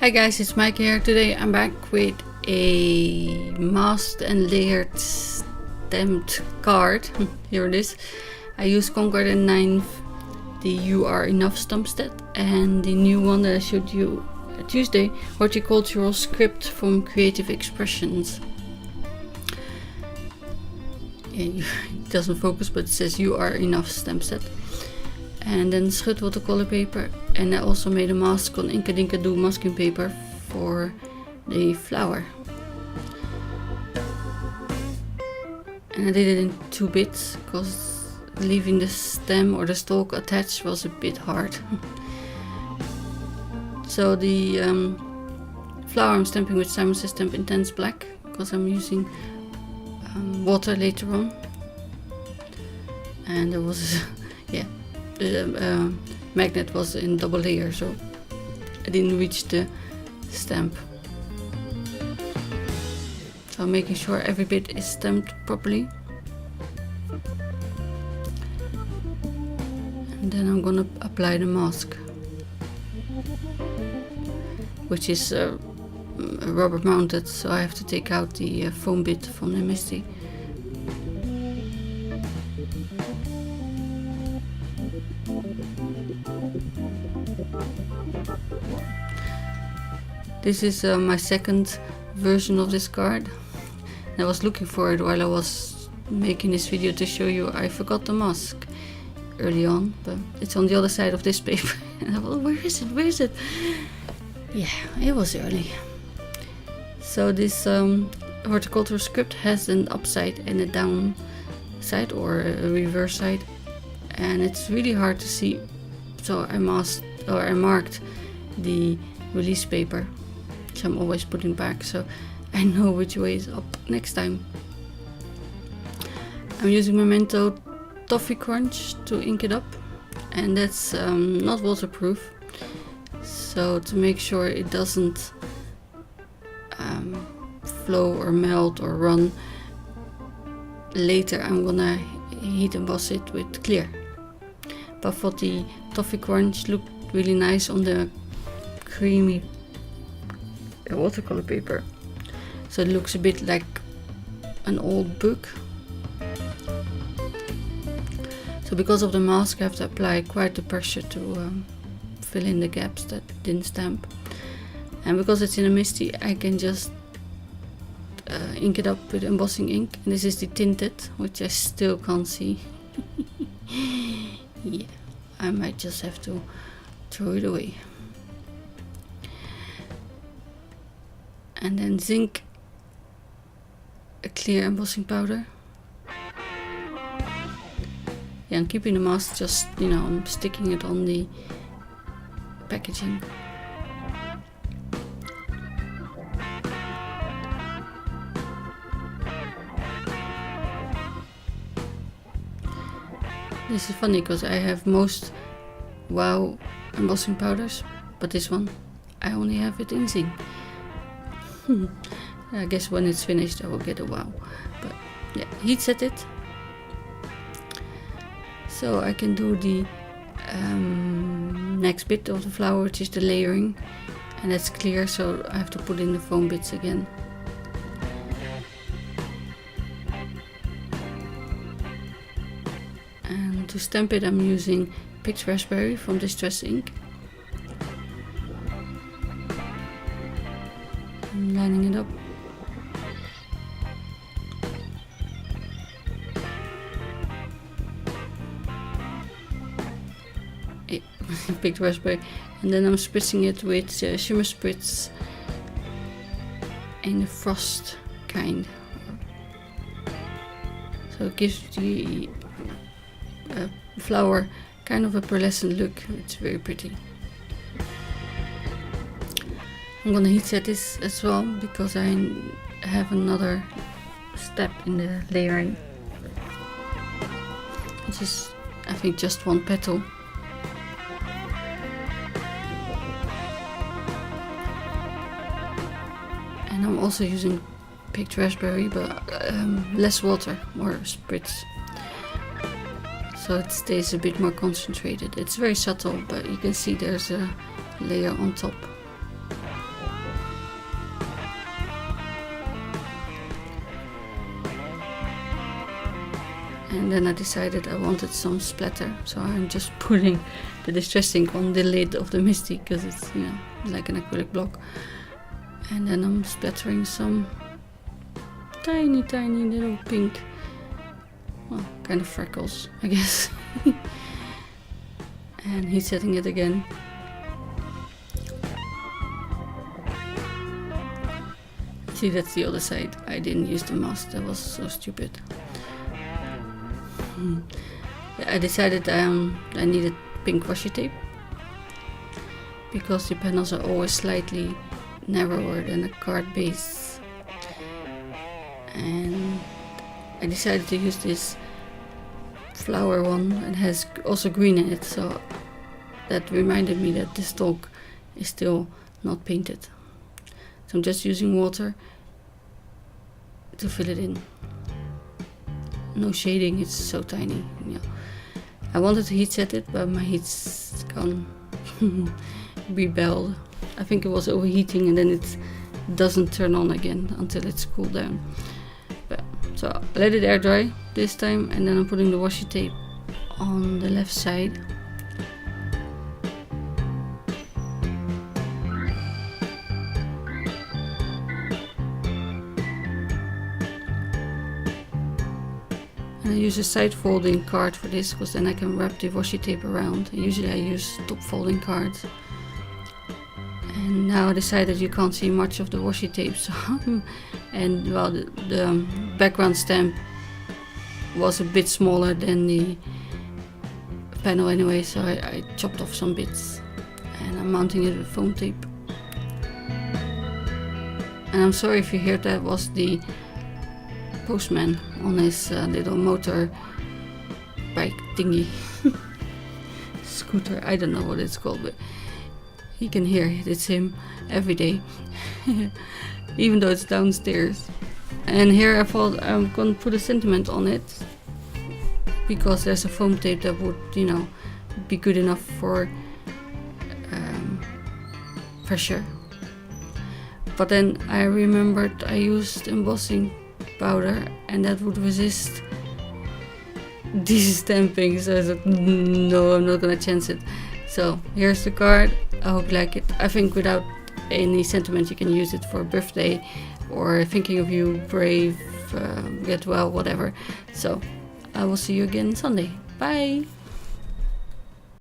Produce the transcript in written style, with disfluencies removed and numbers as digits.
Hi guys, it's Mike here. Today I'm back with a masked and layered stamped card. Here it is. I use Concord and 9th, the You Are Enough stamp set, and the new one that I showed you Tuesday, Horticultural Script from Creative Expressions. Yeah, it doesn't focus, but it says You Are Enough stamp set. And then Schut watercolor paper, and I also made a mask on Inka Dinka Doo masking paper for the flower. And I did it in 2 bits because leaving the stem or the stalk attached was a bit hard. So the flower I'm stamping with Simon Says Stamp Intense Black because I'm using water later on. And there was the magnet was in double layer, so I didn't reach the stamp. So I'm making sure every bit is stamped properly. And then I'm gonna apply the mask, which is rubber mounted, so I have to take out the foam bit from the Misty. This is my second version of this card. I was looking for it while I was making this video to show you. I forgot the mask early on, but it's on the other side of this paper. And I thought, where is it? Where is it? Yeah, it was early. So this horticultural script has an upside and a down side, or a reverse side, and it's really hard to see. So I marked the release paper, which I'm always putting back, so I know which way is up next time. I'm using Memento Toffee Crunch to ink it up, and that's not waterproof, so to make sure it doesn't flow or melt or run, later I'm gonna heat emboss it with clear. But for the Toffee Crunch looked really nice on the creamy watercolor paper, so it looks a bit like an old book. So because of the mask I have to apply quite the pressure to fill in the gaps that didn't stamp, and because it's in a Misty I can just ink it up with embossing ink, and this is the tinted, which I still can't see. Yeah, I might just have to throw it away. And then zinc, a clear embossing powder. Yeah, I'm keeping the mask, just, I'm sticking it on the packaging. This is funny because I have most WOW embossing powders, but this one I only have it in zinc. I guess when it's finished I will get a WOW. But yeah, heat set it. So I can do the next bit of the flower, which is the layering, and that's clear, so I have to put in the foam bits again. And to stamp it I'm using Picked Raspberry from Distress Ink. I'm lining it up. Yeah, Picked Raspberry, and then I'm spritzing it with Shimmer Spritz in the frost kind. So it gives the flower kind of a pearlescent look. It's very pretty. I'm gonna heat set this as well because I have another step in the layering, which is I think just one petal. And I'm also using Picked Raspberry, but less water, more spritz, so it stays a bit more concentrated. It's very subtle, but you can see there's a layer on top. And then I decided I wanted some splatter, so I'm just putting the distress ink on the lid of the Misty because it's, you know, like an acrylic block. And then I'm splattering some tiny little pink, well, kind of freckles, I guess. And heat setting it again. See, that's the other side. I didn't use the mask, that was so stupid. I decided I needed pink washi tape because the panels are always slightly narrower than a card base, and I decided to use this flower one. It has also green in it, so that reminded me that this stalk is still not painted. So I'm just using water to fill it in. No shading, it's so tiny. Yeah. I wanted to heat set it, but my heat's gone rebelled. I think it was overheating and then it doesn't turn on again until it's cooled down. But, so I let it air dry this time, and then I'm putting the washi tape on the left side. And I use a side folding card for this because then I can wrap the washi tape around. Usually I use top folding cards. And now I decided you can't see much of the washi tape, so and well, the background stamp was a bit smaller than the panel anyway, so I chopped off some bits and I'm mounting it with foam tape. And I'm sorry if you heard that was the postman on his little motor bike thingy. Scooter, I don't know what it's called, but you can hear it. It's him every day, even though it's downstairs. And here I thought I'm gonna put a sentiment on it because there's a foam tape that would, you know, be good enough for pressure. But then I remembered I used embossing powder and that would resist these stamping, so I said no, I'm not gonna chance it. So here's the card. I hope you like it. I think without any sentiment you can use it for a birthday or thinking of you, brave, get well, whatever. So I will see you again Sunday. Bye.